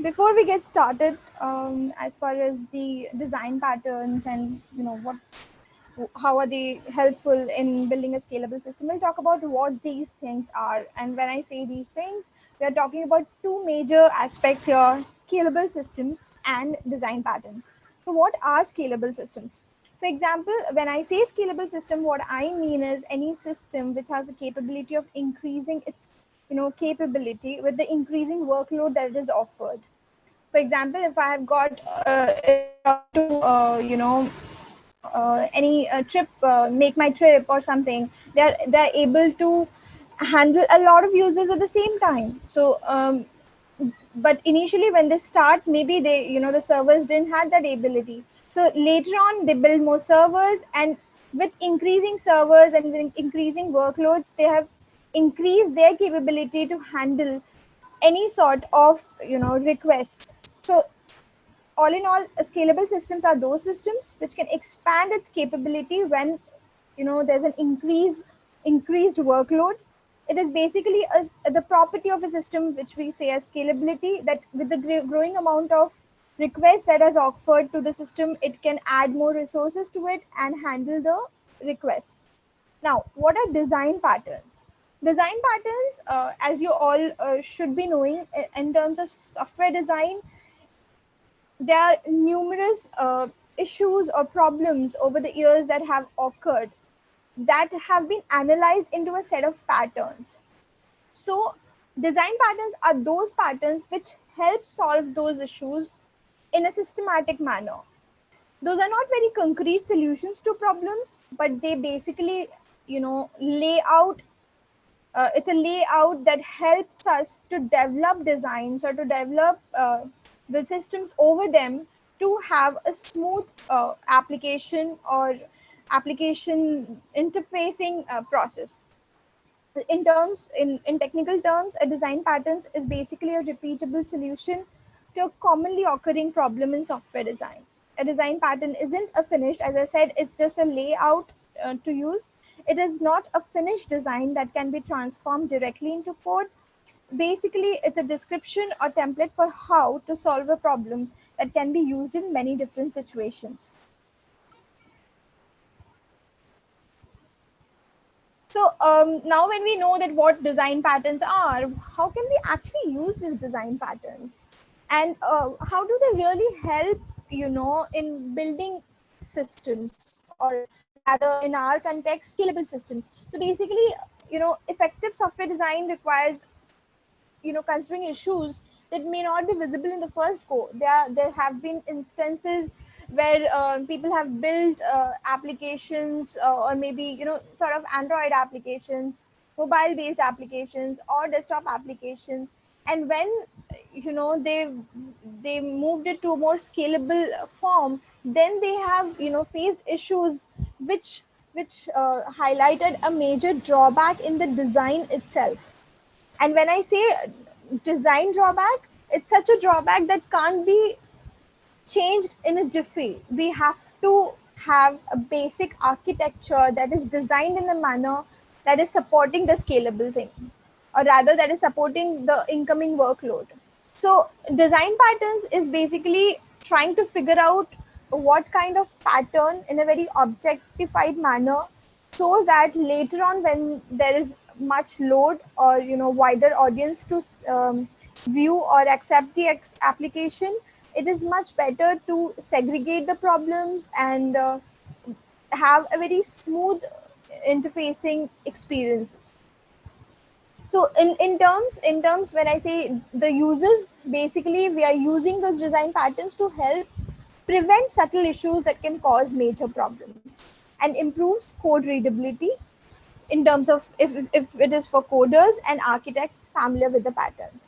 before we get started, as far as the design patterns and how are they helpful in building a scalable system, we'll talk about what these things are. And when I say these things, we are talking about two major aspects here: scalable systems and design patterns. So, what are scalable systems? For example, when I say scalable system, what I mean is any system which has the capability of increasing its capability with the increasing workload that it is offered. For example, if I have got any trip, make my trip or something, they're able to handle a lot of users at the same time. So but initially when they start, maybe the servers didn't have that ability. So later on they build more servers, and with increasing servers and with increasing workloads, they have increased their capability to handle any sort of requests. So all in all, scalable systems are those systems which can expand its capability when there's an increased workload. It is basically the property of a system which we say as scalability, that with the growing amount of requests that is offered to the system, it can add more resources to it and handle the requests. Now, what are design patterns? Design patterns, as you all should be knowing, in terms of software design, there are numerous issues or problems over the years that have occurred that have been analyzed into a set of patterns. So, design patterns are those patterns which help solve those issues in a systematic manner. Those are not very concrete solutions to problems, but they basically, lay out. It's a layout that helps us to develop designs or to develop the systems over them to have a smooth application or application interfacing process. In technical terms, a design patterns is basically a repeatable solution to a commonly occurring problem in software design. A design pattern isn't a finished, as I said, it's just a layout to use. It is not a finished design that can be transformed directly into code. Basically, it's a description or template for how to solve a problem that can be used in many different situations. So now when we know that what design patterns are, how can we actually use these design patterns? And how do they really help, in building systems, or rather in our context, scalable systems? So basically, effective software design requires, considering issues that may not be visible in the first go. There have been instances where people have built applications, or maybe sort of Android applications, mobile based applications, or desktop applications, and when they moved it to a more scalable form, then they have faced issues which highlighted a major drawback in the design itself. And when I say design drawback, it's such a drawback that can't be changed in a jiffy. We have to have a basic architecture that is designed in a manner that is supporting the scalable thing, or rather, that is supporting the incoming workload. So, design patterns is basically trying to figure out what kind of pattern in a very objectified manner, so that later on, when there is much load or wider audience to view or accept the application, it is much better to segregate the problems and have a very smooth interfacing experience. So in terms when I say the users, basically we are using those design patterns to help prevent subtle issues that can cause major problems, and improves code readability in terms of if it is for coders and architects familiar with the patterns.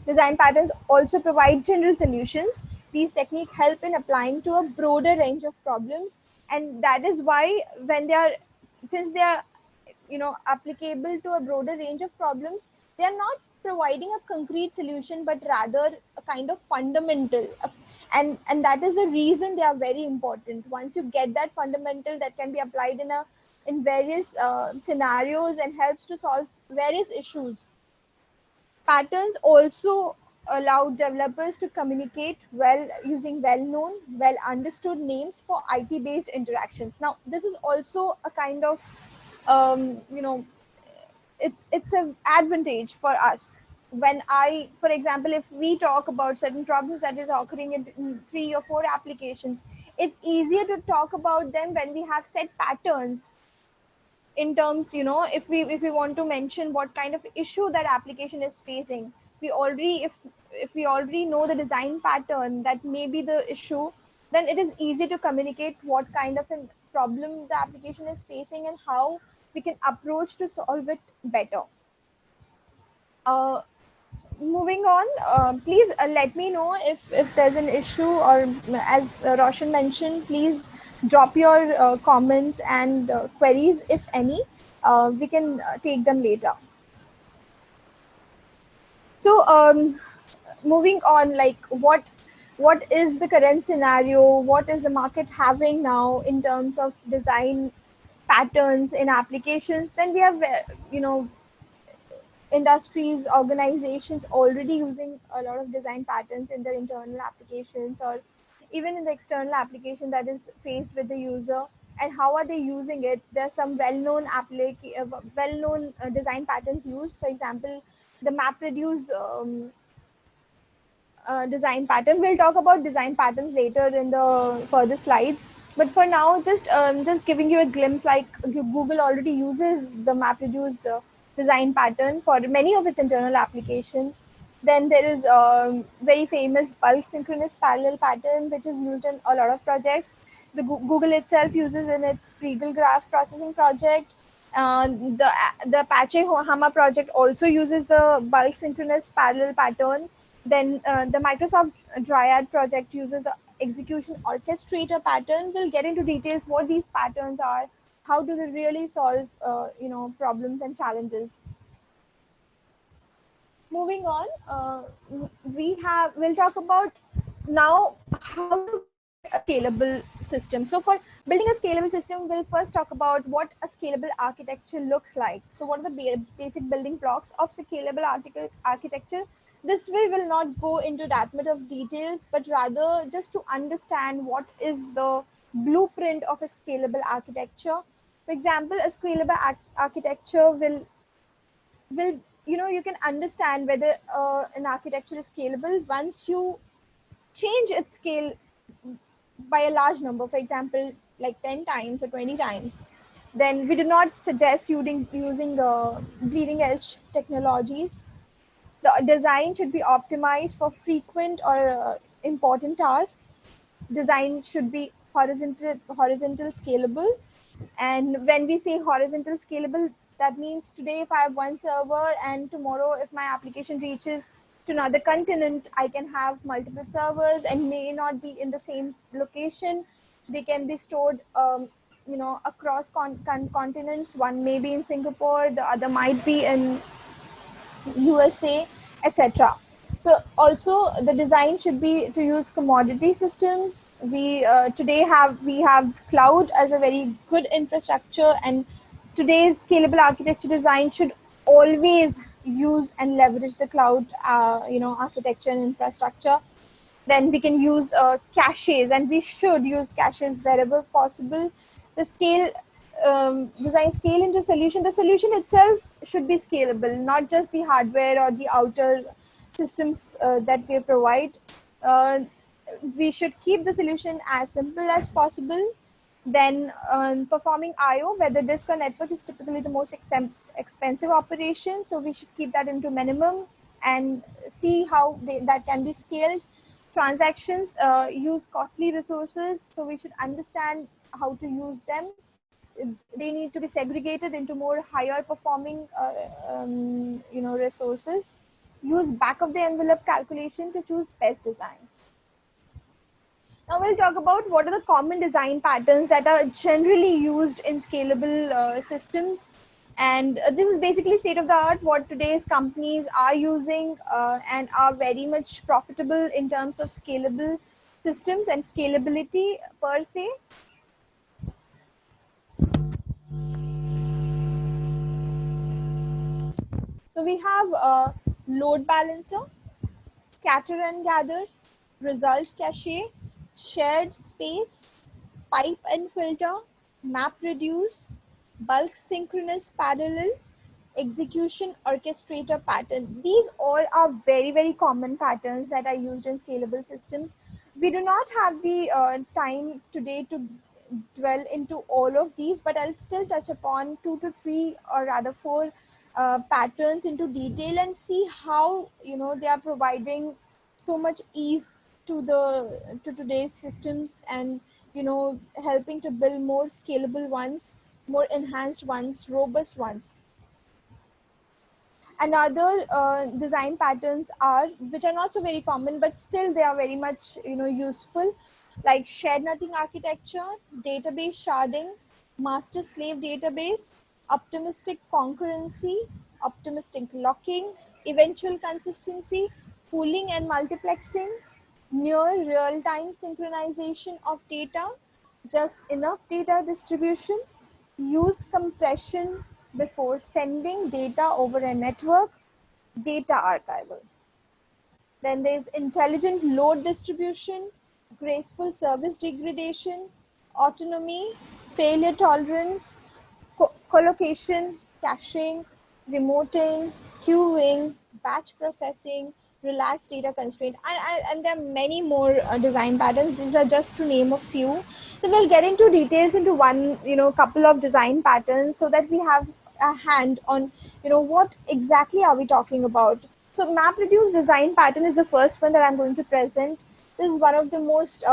Design patterns also provide general solutions. These techniques help in applying to a broader range of problems, and that is why when they are, since they are applicable to a broader range of problems, they are not providing a concrete solution, but rather a kind of fundamental. And that is the reason they are very important. Once you get that fundamental, that can be applied in various scenarios and helps to solve various issues. Patterns also allowed developers to communicate well using well-known, well-understood names for IT-based interactions. Now, this is also a kind of, you know, it's an advantage for us. When I, for example, if we talk about certain problems that is occurring in 3 or 4 applications, it's easier to talk about them when we have set patterns in terms, if we want to mention what kind of issue that application is facing. We already, if we already know the design pattern that may be the issue, then it is easy to communicate what kind of a problem the application is facing and how we can approach to solve it better. uh, Moving on, please let me know if there's an issue, or as Roshan mentioned, please drop your comments and queries, if any. We can take them later. So, moving on, like what is the current scenario? What is the market having now in terms of design patterns in applications? Then we have, industries, organizations already using a lot of design patterns in their internal applications, or even in the external application that is faced with the user. And how are they using it? There are some well-known design patterns used. For example, the MapReduce design pattern. We'll talk about design patterns later in the further slides. But for now, just giving you a glimpse, like Google already uses the MapReduce design pattern for many of its internal applications. Then there is very famous bulk synchronous parallel pattern, which is used in a lot of projects. The Google itself uses in its Regal graph processing project. The Apache Hama project also uses the bulk synchronous parallel pattern. Then the Microsoft Dryad project uses the execution orchestrator pattern. We'll get into details what these patterns are, how do they really solve problems and challenges. Moving on, we'll talk about now how to a scalable system. So for building a scalable system, we'll first talk about what a scalable architecture looks like. So what are the basic building blocks of scalable architecture? This way will not go into that much of details, but rather just to understand what is the blueprint of a scalable architecture. For example, a scalable architecture will you can understand whether an architecture is scalable once you change its scale by a large number, for example, like 10 times or 20 times. Then we do not suggest using bleeding edge technologies. The design should be optimized for frequent or important tasks. Design should be horizontal scalable. And when we say horizontal scalable, that means today if I have one server and tomorrow if my application reaches to another continent, I can have multiple servers and may not be in the same location. They can be stored across continents. One may be in Singapore, the other might be in USA, etc. So also the design should be to use commodity systems. We have cloud as a very good infrastructure, and today's scalable architecture design should always use and leverage the cloud architecture and infrastructure. Then we can use caches, and we should use caches wherever possible. The design scale into solution. The solution itself should be scalable, not just the hardware or the outer systems that we provide. Uh, we should keep the solution as simple as possible. Then performing I/O, whether disk or network is typically the most expensive operation, so we should keep that into minimum and see how that can be scaled. Transactions use costly resources, so we should understand how to use them. They need to be segregated into more higher performing resources. Use back of the envelope calculation to choose best designs. Now we'll talk about what are the common design patterns that are generally used in scalable systems. And this is basically state of the art what today's companies are using and are very much profitable in terms of scalable systems and scalability per se. So we have a load balancer, scatter and gather, result cache, shared space, pipe and filter, map reduce, bulk synchronous parallel, execution orchestrator pattern. These all are very, very common patterns that are used in scalable systems. We do not have the time today to dwell into all of these, but I'll still touch upon 2 to 3 or rather 4 patterns into detail and see how they are providing so much ease to today's systems, and helping to build more scalable ones, more enhanced ones, robust ones. Another design patterns are, which are not so very common, but still they are very much useful, like shared nothing architecture, database sharding, master slave database, optimistic concurrency, optimistic locking, eventual consistency, pooling and multiplexing, near real-time synchronization of data, just enough data distribution, use compression before sending data over a network, data archival. Then there's intelligent load distribution, graceful service degradation, autonomy, failure tolerance, collocation, caching, remoting, queuing, batch processing, relaxed data constraint, and there are many more design patterns. These are just to name a few. So we'll get into details into one, couple of design patterns, so that we have a hand on, what exactly are we talking about. So MapReduce design pattern is the first one that I'm going to present. This is one of the most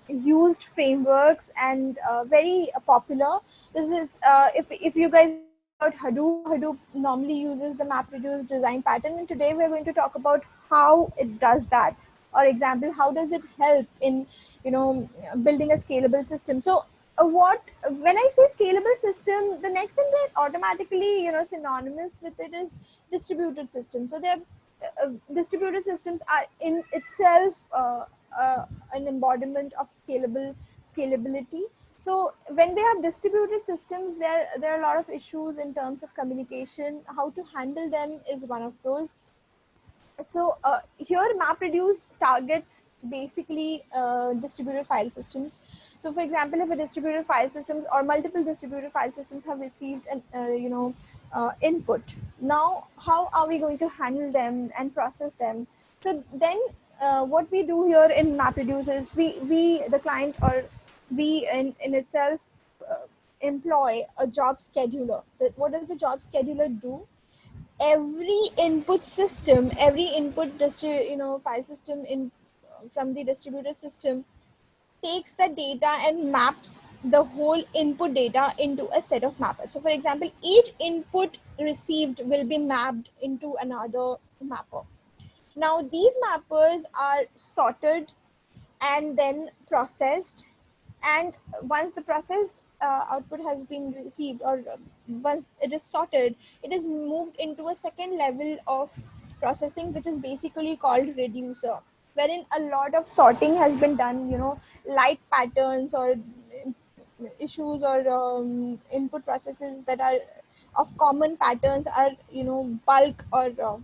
used frameworks and very popular. This is, if you guys about Hadoop normally uses the MapReduce design pattern, and today we're going to talk about how it does that. Or example, how does it help in building a scalable system. So what when I say scalable system, the next thing that automatically synonymous with it is distributed systems. So they're distributed systems are in itself an embodiment of scalability. So when we have distributed systems, there are a lot of issues in terms of communication. How to handle them is one of those. So here MapReduce targets basically distributed file systems. So for example, if a distributed file system or multiple distributed file systems have received an input, now how are we going to handle them and process them? So then what we do here in MapReduce is we the client, or we in itself employ a job scheduler. What does the job scheduler do? Every input system, every input file system in from the distributed system takes the data and maps the whole input data into a set of mappers. So for example, each input received will be mapped into another mapper. Now these mappers are sorted and then processed, and once the processed output has been received, or once it is sorted, it is moved into a second level of processing, which is basically called reducer, wherein a lot of sorting has been done, like patterns or issues or input processes that are of common patterns are bulk or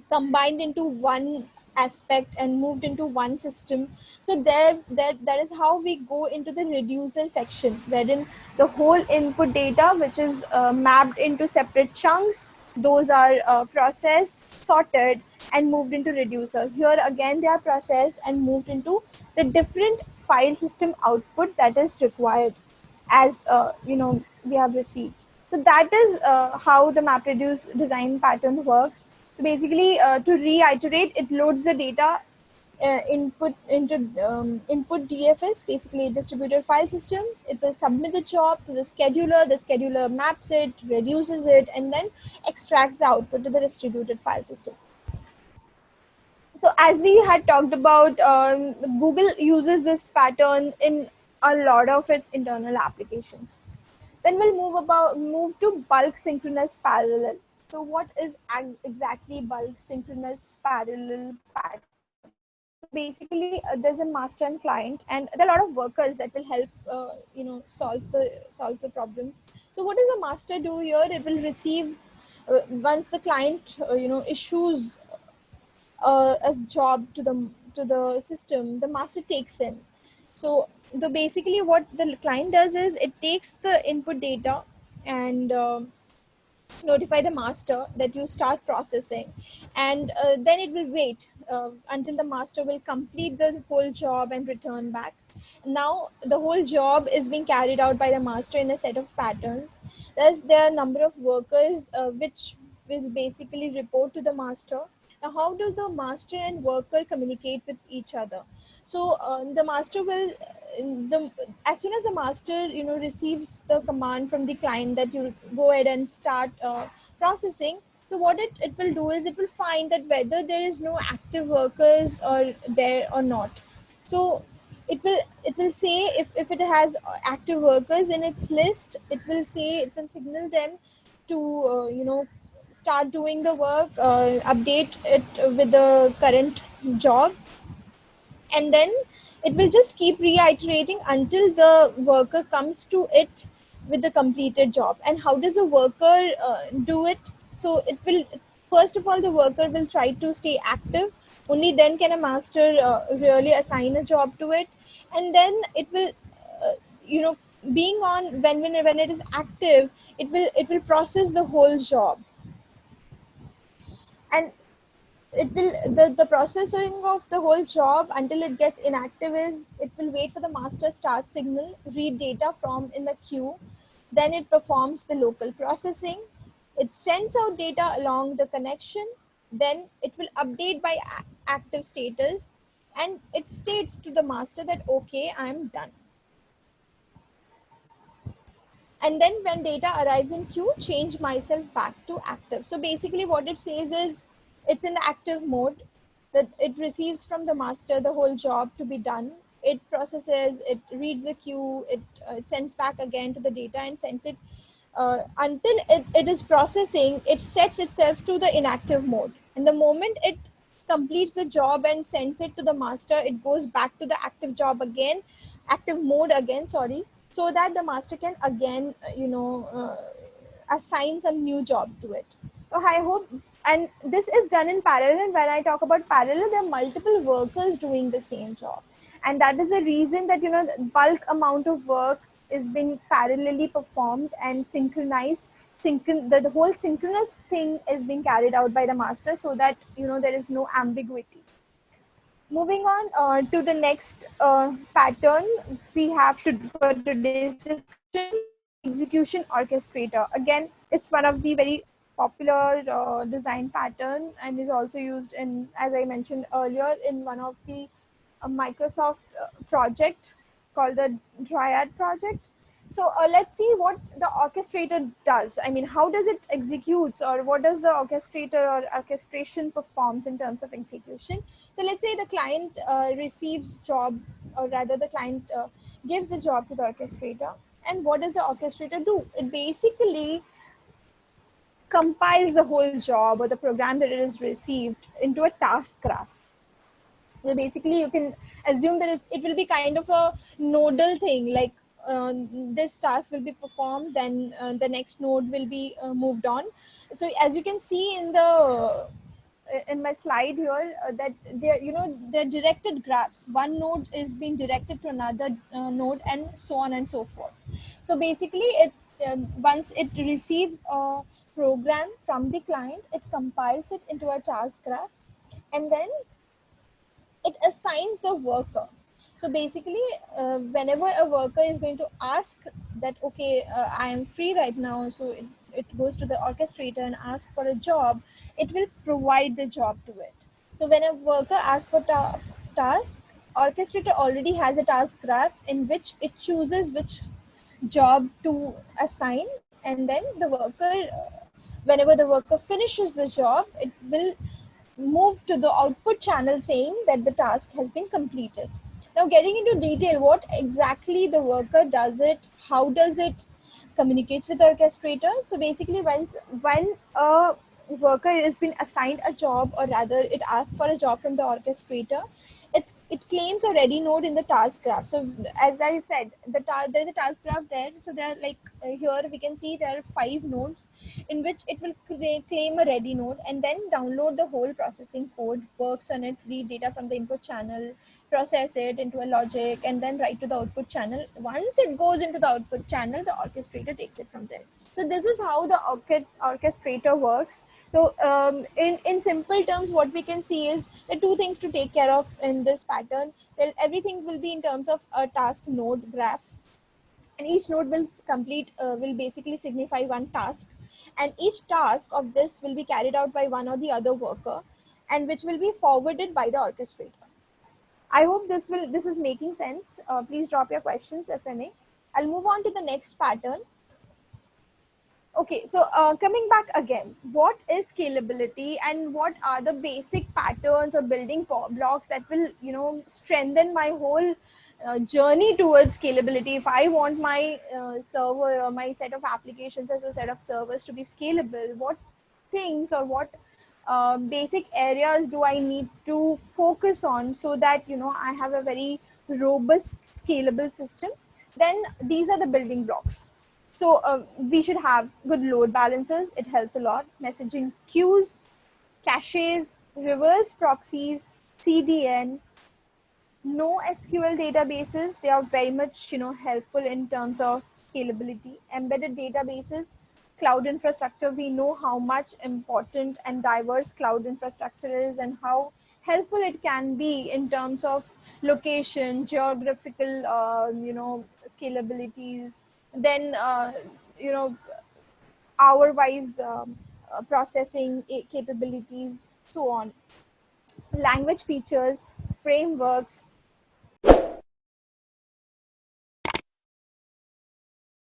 combined into one aspect and moved into one system. So that is how we go into the reducer section, wherein the whole input data, which is mapped into separate chunks, those are processed, sorted, and moved into reducer. Here again, they are processed and moved into the different file system output that is required as we have received. So that is how the MapReduce design pattern works. So basically, to reiterate, it loads the data input into input DFS, basically distributed file system. It will submit the job to the scheduler. The scheduler maps it, reduces it, and then extracts the output to the distributed file system. So as we had talked about, Google uses this pattern in a lot of its internal applications. Then we'll move to bulk synchronous parallel. So what is exactly bulk synchronous parallel pattern? Basically, there's a master and client, and there are a lot of workers that will help solve the problem. So what does the master do here? It will receive once the client issues a job to the system, the master takes in. So the basically what the client does is it takes the input data and notify the master that you start processing, and then it will wait until the master will complete the whole job and return back. Now the whole job is being carried out by the master in a set of patterns. There are a number of workers which will basically report to the master. Now how do the master and worker communicate with each other? So the master will the as soon as the master receives the command from the client that you go ahead and start processing. So what it will do is it will find that whether there is no active workers or there or not. So it will say if it has active workers in its list, it will signal them to start doing the work, update it with the current job, and then it will just keep reiterating until the worker comes to it with the completed job. And how does the worker do it? So it will, first of all, the worker will try to stay active. Only then can a master really assign a job to it. And then it will uh, you know being on, when it is active, it will process the whole job. And the processing of the whole job until it gets inactive is it will wait for the master start signal, read data from in the queue, then it performs the local processing, it sends out data along the connection, then it will update by active status, and it states to the master that okay, I'm done. And then when data arrives in queue, change myself back to active. So basically what it says is it's in active mode, that it receives from the master the whole job to be done, it processes, it reads the queue, it sends back again to the data and sends it until it is processing, it sets itself to the inactive mode, and the moment it completes the job and sends it to the master, it goes back to the active job again, active mode again, sorry, so that the master can again assign some new job to it. So I hope, and this is done in parallel. And when I talk about parallel, there are multiple workers doing the same job, and that is the reason that bulk amount of work is being parallelly performed and synchronized. The whole synchronous thing is being carried out by the master, so that there is no ambiguity. Moving on to the next pattern we have for today's discussion, execution orchestrator. Again, it's one of the very popular design pattern and is also used in, as I mentioned earlier, in one of the Microsoft project called the Dryad project. So let's see what the orchestrator does. I mean, how does it executes, or what does the orchestrator or orchestration performs in terms of execution? So let's say the client receives job, or rather the client gives the job to the orchestrator. And what does the orchestrator do? It basically compiles the whole job or the program that it has received into a task graph. So basically you can assume that it will be kind of a nodal thing, like this task will be performed, then the next node will be moved on. So as you can see in my slide here, that they're directed graphs. One node is being directed to another node, and so on and so forth. So basically once it receives a program from the client, it compiles it into a task graph, and then it assigns the worker. So basically whenever a worker is going to ask that okay, I am free right now, so it goes to the orchestrator and asks for a job, it will provide the job to it. So when a worker asks for task, orchestrator already has a task graph in which it chooses which job to assign, and then the worker, whenever the worker finishes the job, it will move to the output channel saying that the task has been completed. Now getting into detail, what exactly the worker does it, how does it communicates with the orchestrator. So basically when a worker has been assigned a job, or rather it asks for a job from the orchestrator, it claims a ready node in the task graph. So as I said, there is a task graph there. So there are like here we can see there are 5 nodes in which it will claim a ready node and then download the whole processing code, works on it, read data from the input channel, process it into a logic, and then write to the output channel. Once it goes into the output channel, the orchestrator takes it from there. So this is how the orchestrator works. So in simple terms, what we can see is the two things to take care of in this pattern. Then everything will be in terms of a task node graph, and each node will basically signify one task, and each task of this will be carried out by one or the other worker, and which will be forwarded by the orchestrator. I hope this is making sense. Please drop your questions if any. I'll move on to the next pattern. Okay, so coming back again, what is scalability and what are the basic patterns or building blocks that will, strengthen my whole journey towards scalability? If I want my server or my set of applications as a set of servers to be scalable, what things or what basic areas do I need to focus on so that, I have a very robust scalable system? Then these are the building blocks. So we should have good load balancers. It helps a lot. Messaging queues, caches, reverse proxies, CDN, no SQL databases. They are very much helpful in terms of scalability. Embedded databases, cloud infrastructure. We know how much important and diverse cloud infrastructure is and how helpful it can be in terms of location, geographical, scalabilities. Then hour-wise processing capabilities, so on. Language features, frameworks,